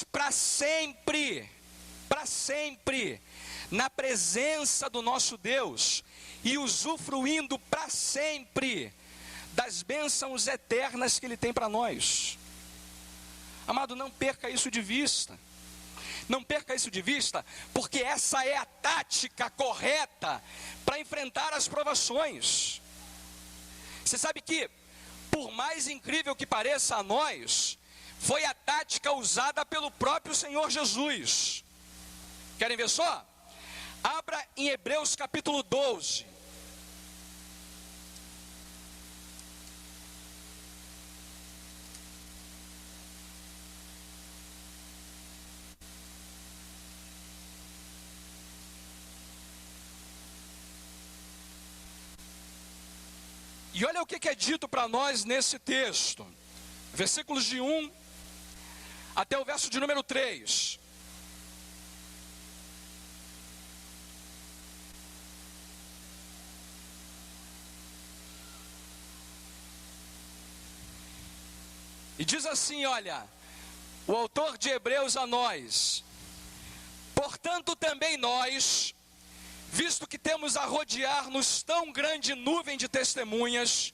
para sempre, na presença do nosso Deus e usufruindo para sempre das bênçãos eternas que Ele tem para nós. Amado, não perca isso de vista. Não perca isso de vista, porque essa é a tática correta para enfrentar as provações. Você sabe que, por mais incrível que pareça a nós, foi a tática usada pelo próprio Senhor Jesus. Querem ver só? Abra em Hebreus capítulo 12. E olha o que é dito para nós nesse texto, versículos de 1 até o verso de número 3. E diz assim, olha, o autor de Hebreus a nós: portanto também nós, visto que temos a rodear-nos tão grande nuvem de testemunhas,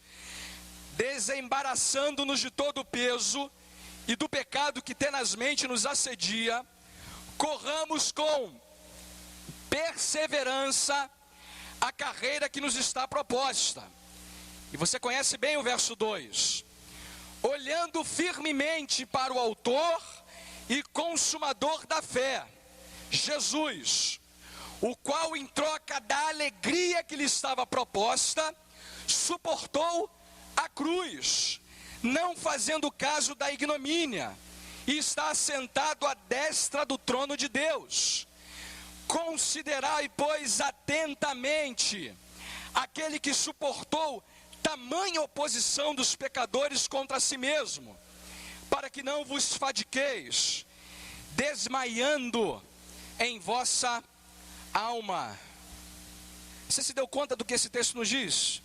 desembaraçando-nos de todo o peso e do pecado que tenazmente nos assedia, corramos com perseverança a carreira que nos está proposta. E você conhece bem o verso 2. Olhando firmemente para o autor e consumador da fé, Jesus, o qual, em troca da alegria que lhe estava proposta, suportou a cruz, não fazendo caso da ignomínia, e está assentado à destra do trono de Deus. Considerai, pois, atentamente aquele que suportou tamanha oposição dos pecadores contra si mesmo, para que não vos fadiqueis, desmaiando em vossa alma. Você se deu conta do que esse texto nos diz?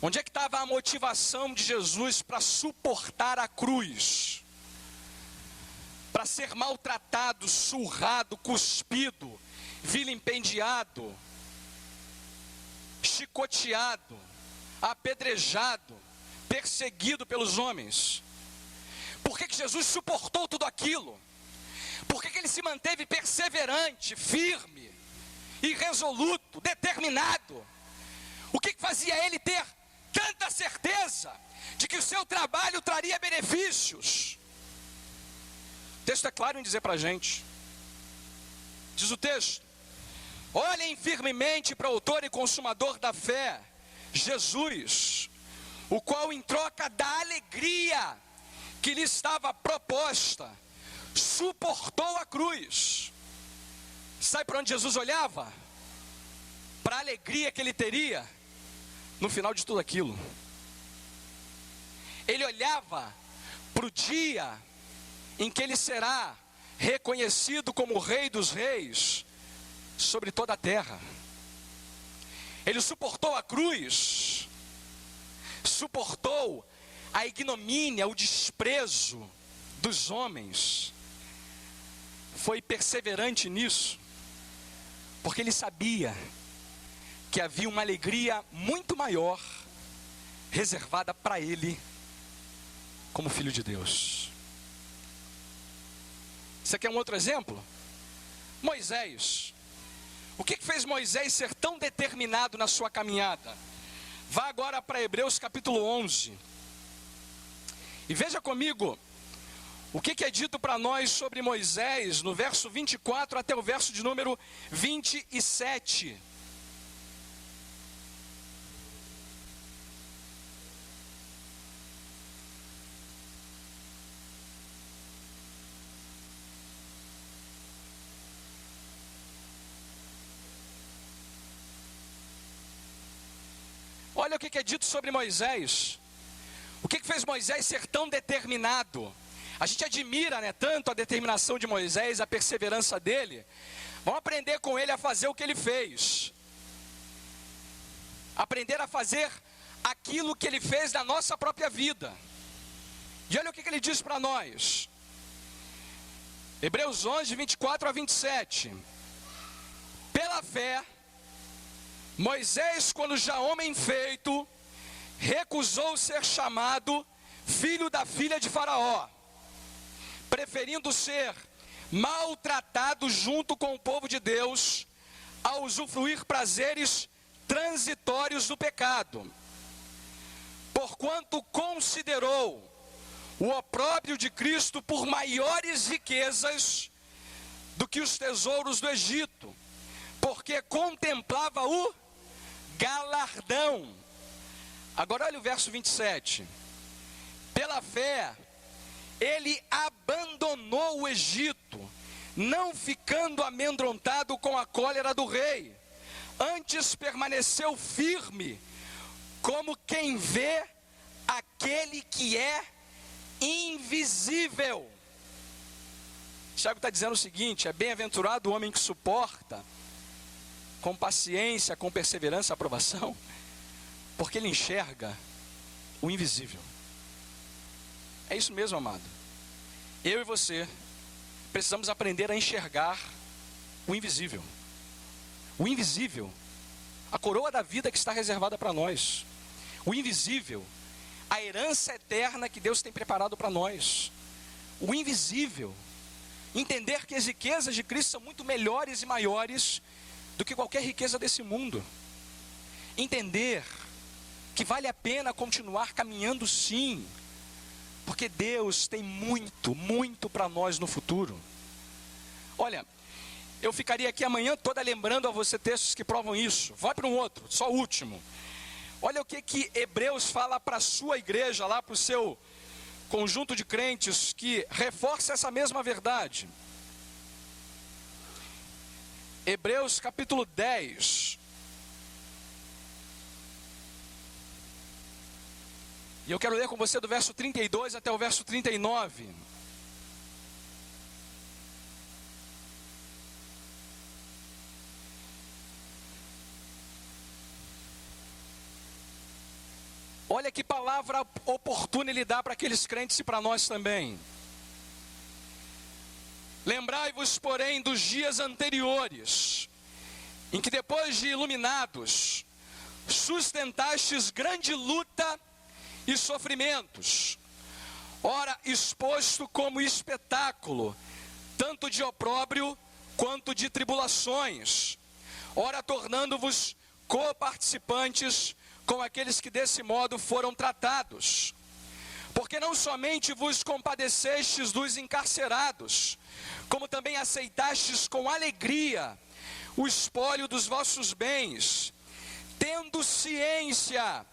Onde é que estava a motivação de Jesus para suportar a cruz? Para ser maltratado, surrado, cuspido, vilipendiado, chicoteado, apedrejado, perseguido pelos homens. Por que Jesus suportou tudo aquilo? Por que ele se manteve perseverante, firme, irresoluto, determinado? O que fazia ele ter tanta certeza de que o seu trabalho traria benefícios? O texto é claro em dizer para a gente. Diz o texto: olhem firmemente para o autor e consumador da fé, Jesus, o qual, em troca da alegria que lhe estava proposta, suportou a cruz. Sabe para onde Jesus olhava? Para a alegria que ele teria no final de tudo aquilo. Ele olhava para o dia em que ele será reconhecido como o Rei dos Reis sobre toda a terra. Ele suportou a cruz, suportou a ignomínia, o desprezo dos homens. Foi perseverante nisso, porque ele sabia que havia uma alegria muito maior reservada para ele como filho de Deus. Você quer um outro exemplo? Moisés. O que fez Moisés ser tão determinado na sua caminhada? Vá agora para Hebreus capítulo 11 e veja comigo o que é dito para nós sobre Moisés no verso 24 até o verso de número 27. Olha o que é dito sobre Moisés. O que fez Moisés ser tão determinado? A gente admira, né, tanto a determinação de Moisés, a perseverança dele. Vamos aprender com ele a fazer o que ele fez. Aprender a fazer aquilo que ele fez na nossa própria vida. E olha o que ele diz para nós. Hebreus 11, 24 a 27. Pela fé, Moisés, quando já homem feito, recusou ser chamado filho da filha de Faraó, preferindo ser maltratado junto com o povo de Deus, a usufruir prazeres transitórios do pecado. Porquanto considerou o opróbrio de Cristo por maiores riquezas do que os tesouros do Egito, porque contemplava o galardão. Agora olha o verso 27. Pela fé, ele abandonou o Egito, não ficando amedrontado com a cólera do rei. Antes permaneceu firme, como quem vê aquele que é invisível. Tiago está dizendo o seguinte: é bem-aventurado o homem que suporta com paciência, com perseverança, a aprovação, porque ele enxerga o invisível. É isso mesmo, amado. Eu e você precisamos aprender a enxergar o invisível. O invisível, a coroa da vida que está reservada para nós. O invisível, a herança eterna que Deus tem preparado para nós. O invisível, entender que as riquezas de Cristo são muito melhores e maiores do que qualquer riqueza desse mundo. Entender que vale a pena continuar caminhando, sim, porque Deus tem muito, muito para nós no futuro. Olha, eu ficaria aqui a manhã toda lembrando a você textos que provam isso. Vai para um outro, só o último. Olha o que Hebreus fala para a sua igreja, lá para o seu conjunto de crentes, que reforça essa mesma verdade. Hebreus capítulo 10. E eu quero ler com você do verso 32 até o verso 39. Olha que palavra oportuna ele dá para aqueles crentes e para nós também. Lembrai-vos, porém, dos dias anteriores, em que depois de iluminados, sustentastes grande luta e sofrimentos, ora exposto como espetáculo, tanto de opróbrio quanto de tribulações, ora tornando-vos coparticipantes com aqueles que desse modo foram tratados. Porque não somente vos compadecestes dos encarcerados, como também aceitastes com alegria o espólio dos vossos bens, tendo ciência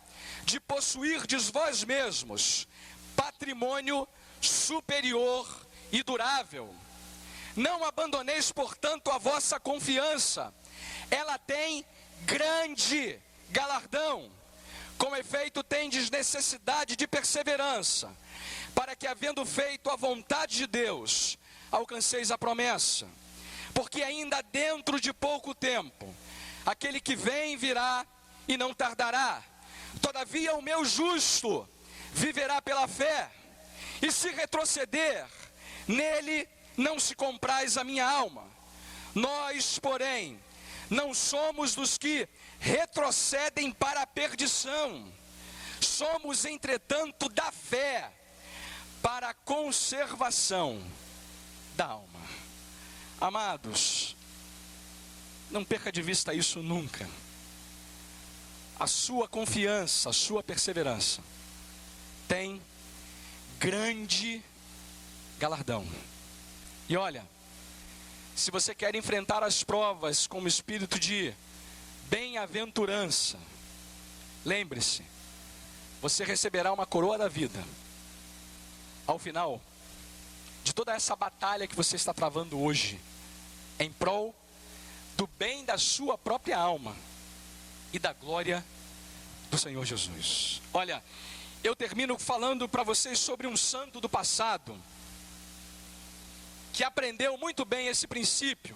de possuirdes vós mesmos patrimônio superior e durável. Não abandoneis, portanto, a vossa confiança, ela tem grande galardão. Com efeito, tendes necessidade de perseverança, para que, havendo feito a vontade de Deus, alcanceis a promessa. Porque ainda dentro de pouco tempo, aquele que vem virá e não tardará. Todavia o meu justo viverá pela fé, e se retroceder, nele não se compraz a minha alma. Nós, porém, não somos dos que retrocedem para a perdição. Somos, entretanto, da fé para a conservação da alma. Amados, não perca de vista isso nunca. A sua confiança, a sua perseverança tem grande galardão. E olha, se você quer enfrentar as provas com o espírito de bem-aventurança, lembre-se, você receberá uma coroa da vida ao final de toda essa batalha que você está travando hoje, em prol do bem da sua própria alma e da glória do Senhor Jesus. Olha, eu termino falando para vocês sobre um santo do passado que aprendeu muito bem esse princípio.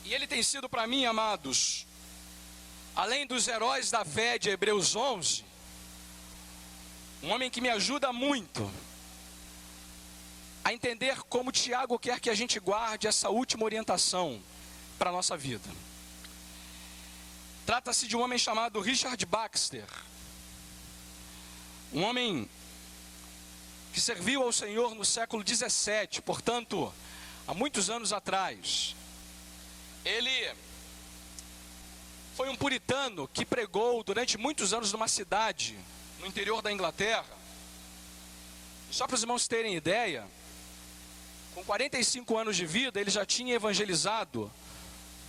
E ele tem sido para mim, amados, além dos heróis da fé de Hebreus 11, um homem que me ajuda muito a entender como Tiago quer que a gente guarde essa última orientação para a nossa vida. Trata-se de um homem chamado Richard Baxter, um homem que serviu ao Senhor no século 17, portanto, há muitos anos atrás. Ele foi um puritano que pregou durante muitos anos numa cidade no interior da Inglaterra. Só para os irmãos terem ideia, com 45 anos de vida, ele já tinha evangelizado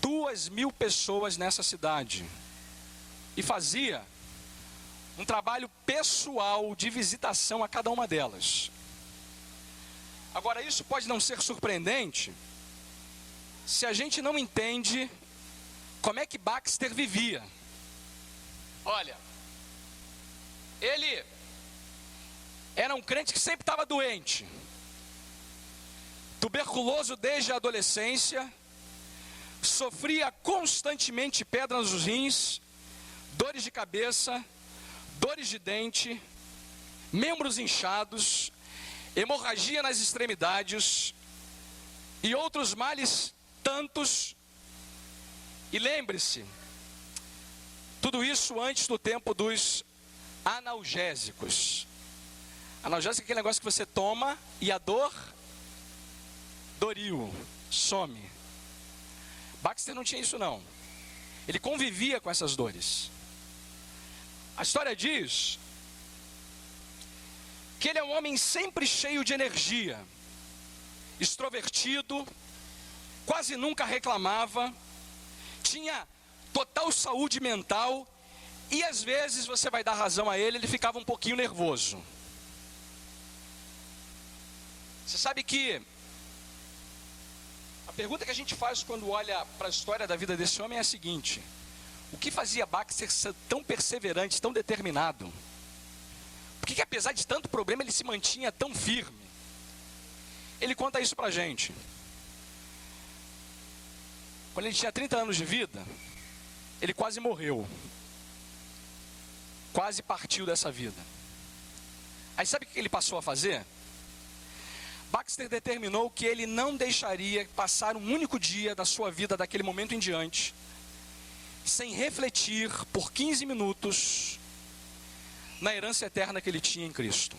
2.000 pessoas nessa cidade. E fazia um trabalho pessoal de visitação a cada uma delas. Agora, isso pode não ser surpreendente se a gente não entende como é que Baxter vivia. Olha, ele era um crente que sempre estava doente, tuberculoso desde a adolescência, sofria constantemente pedras nos rins, dores de cabeça, dores de dente, membros inchados, hemorragia nas extremidades e outros males tantos. E lembre-se, tudo isso antes do tempo dos analgésicos. Analgésico é aquele negócio que você toma e a dor doriu, some. Baxter não tinha isso não. Ele convivia com essas dores. A história diz que ele é um homem sempre cheio de energia, extrovertido, quase nunca reclamava, tinha total saúde mental e às vezes você vai dar razão a ele, ele ficava um pouquinho nervoso. Você sabe que a pergunta que a gente faz quando olha para a história da vida desse homem é a seguinte: o que fazia Baxter ser tão perseverante, tão determinado? Por que apesar de tanto problema ele se mantinha tão firme? Ele conta isso para a gente. Quando ele tinha 30 anos de vida, ele quase morreu. Quase partiu dessa vida. Aí sabe o que ele passou a fazer? Baxter determinou que ele não deixaria passar um único dia da sua vida, daquele momento em diante, sem refletir por 15 minutos na herança eterna que ele tinha em Cristo.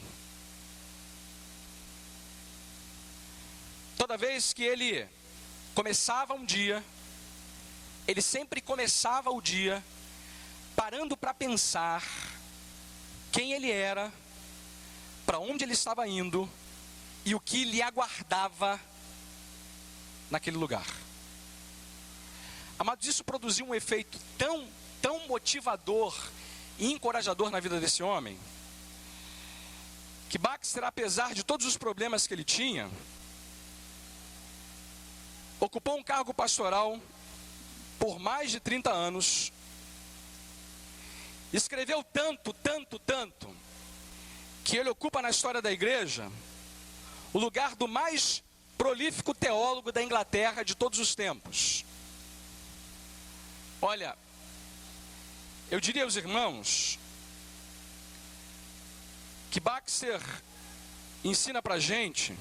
Toda vez que ele começava um dia, ele sempre começava o dia parando para pensar quem ele era, para onde ele estava indo e o que lhe aguardava naquele lugar. Amados, isso produziu um efeito tão motivador e encorajador na vida desse homem, que Baxter, apesar de todos os problemas que ele tinha, ocupou um cargo pastoral por mais de 30 anos, escreveu tanto, que ele ocupa na história da igreja o lugar do mais prolífico teólogo da Inglaterra de todos os tempos. Olha, eu diria aos irmãos que Baxter ensina pra gente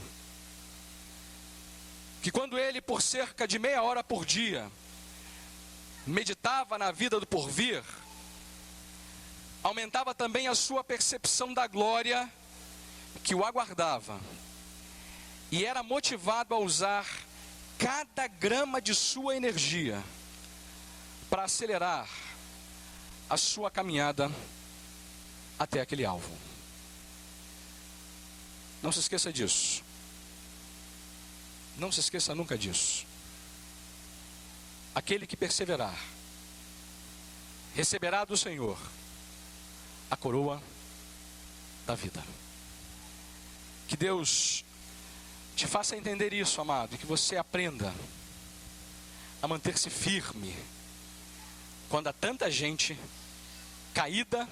que quando ele, por cerca de meia hora por dia, meditava na vida do porvir, aumentava também a sua percepção da glória que o aguardava, e era motivado a usar cada grama de sua energia para acelerar a sua caminhada até aquele alvo. Não se esqueça disso. Não se esqueça nunca disso. Aquele que perseverar receberá do Senhor a coroa da vida. Que Deus te faça entender isso, amado, e que você aprenda a manter-se firme quando há tanta gente caída,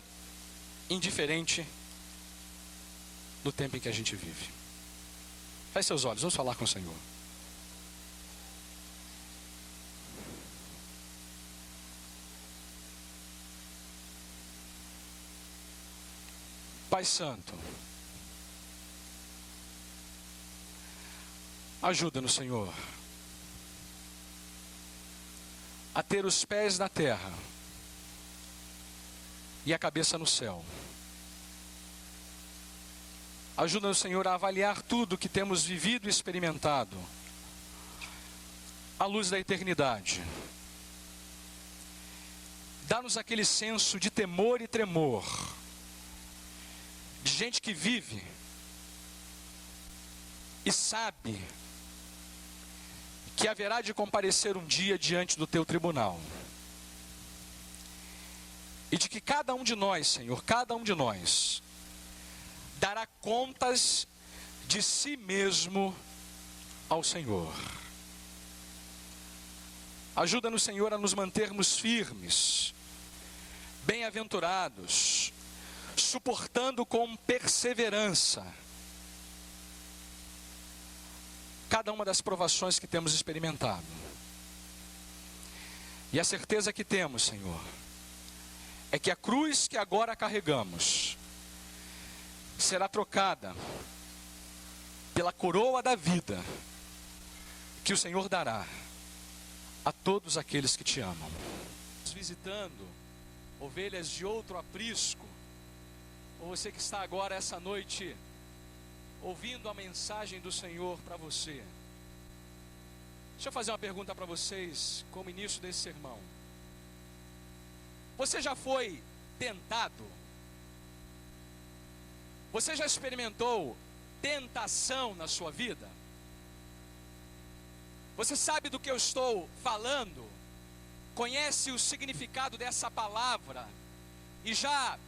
indiferente no tempo em que a gente vive. Feche seus olhos, vamos falar com o Senhor. Pai Santo, Ajuda-nos, Senhor, a ter os pés na terra e a cabeça no céu. Ajuda-nos, Senhor, a avaliar tudo que temos vivido e experimentado à luz da eternidade. Dá-nos aquele senso de temor e tremor, de gente que vive e sabe que haverá de comparecer um dia diante do teu tribunal. E de que cada um de nós, Senhor, cada um de nós, dará contas de si mesmo ao Senhor. Ajuda-nos, Senhor, a nos mantermos firmes, bem-aventurados, suportando com perseverança cada uma das provações que temos experimentado. E a certeza que temos, Senhor, é que a cruz que agora carregamos será trocada pela coroa da vida que o Senhor dará a todos aqueles que te amam. Visitando ovelhas de outro aprisco, ou você que está agora essa noite ouvindo a mensagem do Senhor para você. Deixa eu fazer uma pergunta para vocês, como início desse sermão. Você já foi tentado? Você já experimentou tentação na sua vida? Você sabe do que eu estou falando? Conhece o significado dessa palavra? E já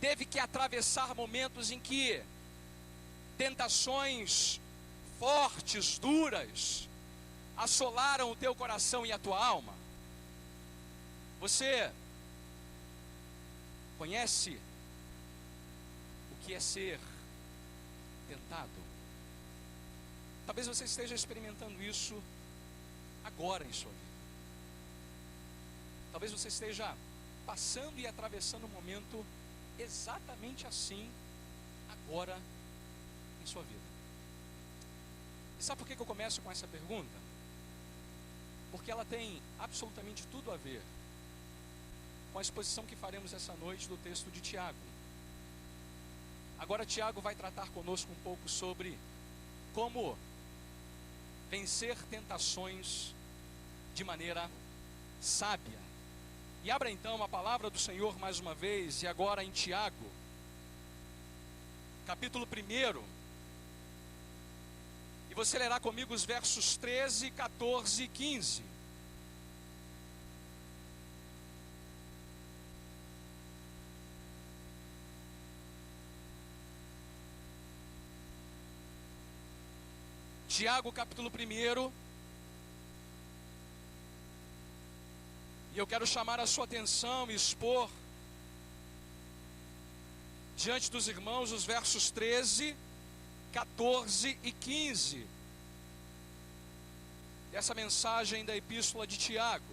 teve que atravessar momentos em que tentações fortes, duras, assolaram o teu coração e a tua alma? Você conhece o que é ser tentado? Talvez você esteja experimentando isso agora em sua vida. Talvez você esteja passando e atravessando um momento exatamente assim agora em sua vida. E sabe por que eu começo com essa pergunta? Porque ela tem absolutamente tudo a ver com a exposição que faremos essa noite do texto de Tiago. Agora Tiago vai tratar conosco um pouco sobre como vencer tentações de maneira sábia. E abra então a palavra do Senhor mais uma vez, e agora em Tiago, capítulo 1. E você lerá comigo os versos 13, 14 e 15. Tiago, capítulo 1. E eu quero chamar a sua atenção e expor diante dos irmãos os versos 13, 14 e 15 dessa mensagem da epístola de Tiago.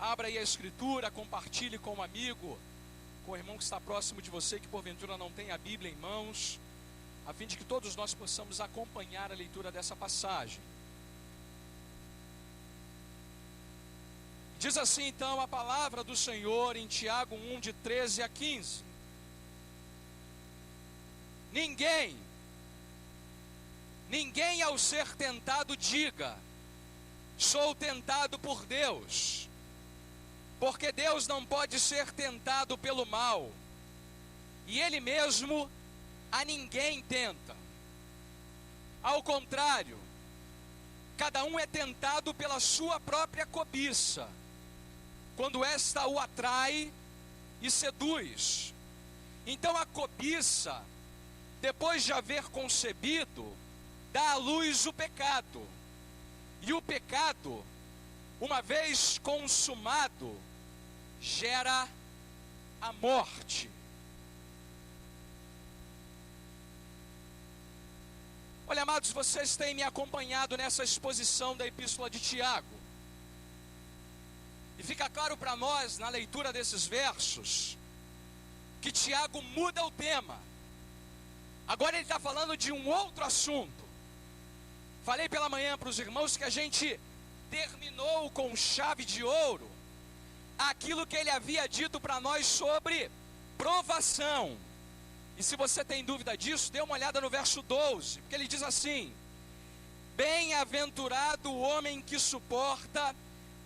Abra aí a escritura, compartilhe com um amigo, com o irmão que está próximo de você, que porventura não tem a Bíblia em mãos, a fim de que todos nós possamos acompanhar a leitura dessa passagem. Diz assim então a palavra do Senhor em Tiago 1, de 13 a 15. Ninguém ao ser tentado diga, sou tentado por Deus, porque Deus não pode ser tentado pelo mal, e Ele mesmo a ninguém tenta. Ao contrário, cada um é tentado pela sua própria cobiça, quando esta o atrai e seduz. Então a cobiça, depois de haver concebido, dá à luz o pecado. E o pecado, uma vez consumado, gera a morte. Olha, amados, vocês têm me acompanhado nessa exposição da epístola de Tiago. E fica claro para nós, na leitura desses versos, que Tiago muda o tema. Agora ele está falando de um outro assunto. Falei pela manhã para os irmãos que a gente terminou com chave de ouro aquilo que ele havia dito para nós sobre provação. E se você tem dúvida disso, dê uma olhada no verso 12, porque ele diz assim: bem-aventurado o homem que suporta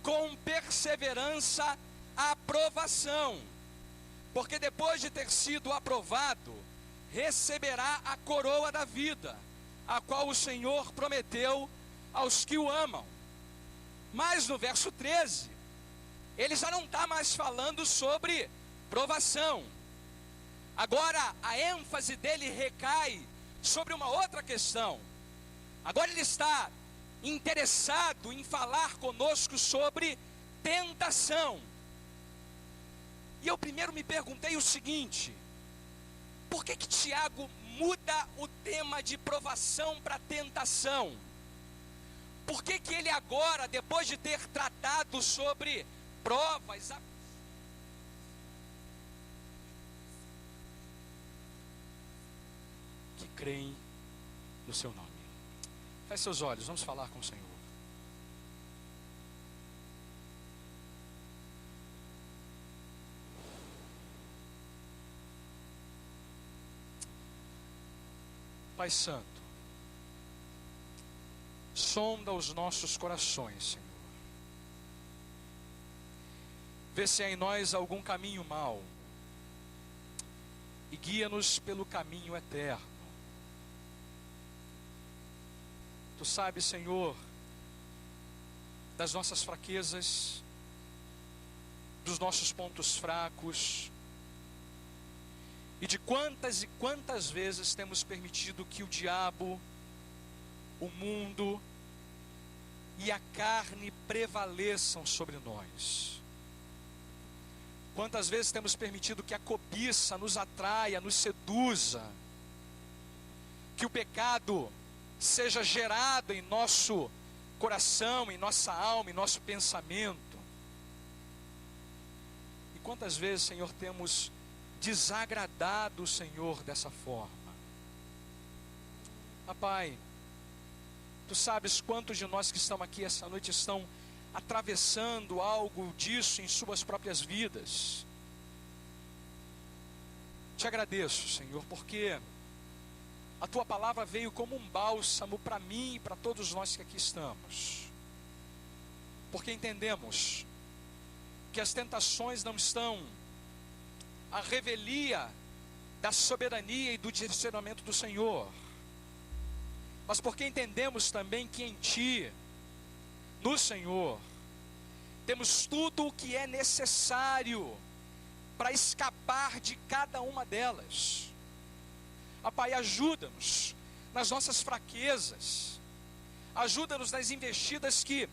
com perseverança a provação, porque depois de ter sido aprovado, receberá a coroa da vida, a qual o Senhor prometeu aos que o amam. Mas no verso 13, ele já não está mais falando sobre provação. Agora a ênfase dele recai sobre uma outra questão. Agora ele está interessado em falar conosco sobre tentação. E eu primeiro me perguntei o seguinte: por que Tiago muda o tema de provação para tentação? Por que ele agora, depois de ter tratado sobre provas, que creem no seu nome? Feche seus olhos, vamos falar com o Senhor. Pai Santo, sonda os nossos corações, Senhor. Vê se há em nós algum caminho mau e guia-nos pelo caminho eterno. Tu sabes, Senhor, das nossas fraquezas, dos nossos pontos fracos, e de quantas e quantas vezes temos permitido que o diabo, o mundo e a carne prevaleçam sobre nós. Quantas vezes temos permitido que a cobiça nos atraia, nos seduza, que o pecado seja gerado em nosso coração, em nossa alma, em nosso pensamento. E quantas vezes, Senhor, temos desagradado o Senhor dessa forma. Pai, Tu sabes quantos de nós que estão aqui essa noite estão atravessando algo disso em suas próprias vidas. Te agradeço, Senhor, porque a Tua palavra veio como um bálsamo para mim e para todos nós que aqui estamos. Porque entendemos que as tentações não estão à revelia da soberania e do direcionamento do Senhor, mas porque entendemos também que em Ti, no Senhor, temos tudo o que é necessário para escapar de cada uma delas. Pai, ajuda-nos nas nossas fraquezas, ajuda-nos nas investidas que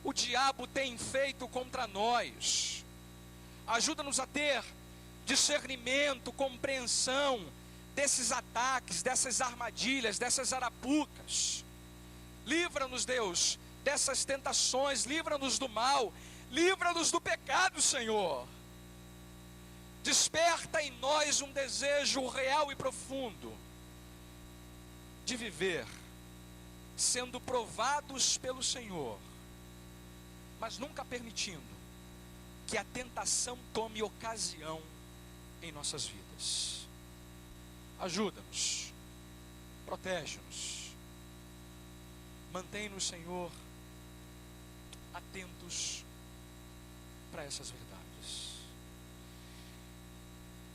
o diabo tem feito contra nós, ajuda-nos a ter discernimento, compreensão desses ataques, dessas armadilhas, dessas arapucas. Livra-nos, Deus, dessas tentações, livra-nos do mal, livra-nos do pecado, Senhor. Desperta em nós um desejo real e profundo de viver sendo provados pelo Senhor, mas nunca permitindo que a tentação tome ocasião em nossas vidas. Ajuda-nos, protege-nos, mantém-nos, Senhor, atentos para essas verdades.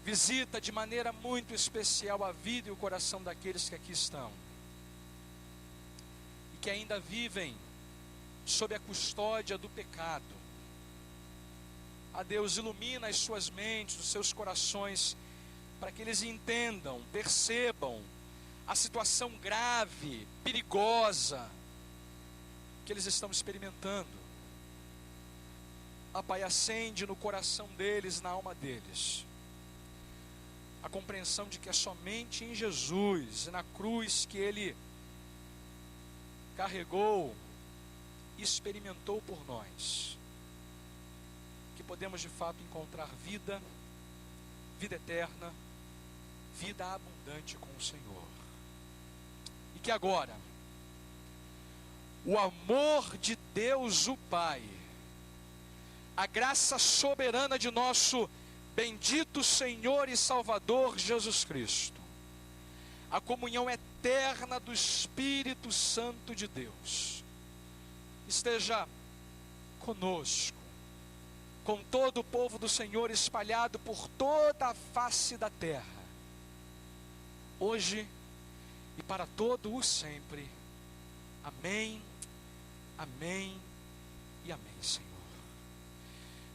Visita de maneira muito especial a vida e o coração daqueles que aqui estão e que ainda vivem sob a custódia do pecado. A Deus, ilumina as suas mentes, os seus corações, para que eles entendam, percebam a situação grave, perigosa que eles estão experimentando. Pai, acende no coração deles, na alma deles, a compreensão de que é somente em Jesus, na cruz, que Ele carregou e experimentou por nós, que podemos de fato encontrar vida eterna, vida abundante com o Senhor. E que agora, o amor de Deus o Pai, a graça soberana de nosso bendito Senhor e Salvador Jesus Cristo, a comunhão eterna do Espírito Santo de Deus, esteja conosco, com todo o povo do Senhor espalhado por toda a face da terra, hoje e para todo o sempre. Amém, amém e amém, Senhor.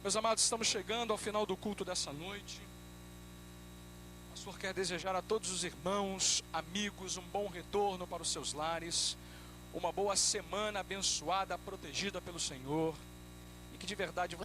Meus amados, estamos chegando ao final do culto dessa noite. O pastor quer desejar a todos os irmãos, amigos, um bom retorno para os seus lares, uma boa semana abençoada, protegida pelo Senhor, e que de verdade você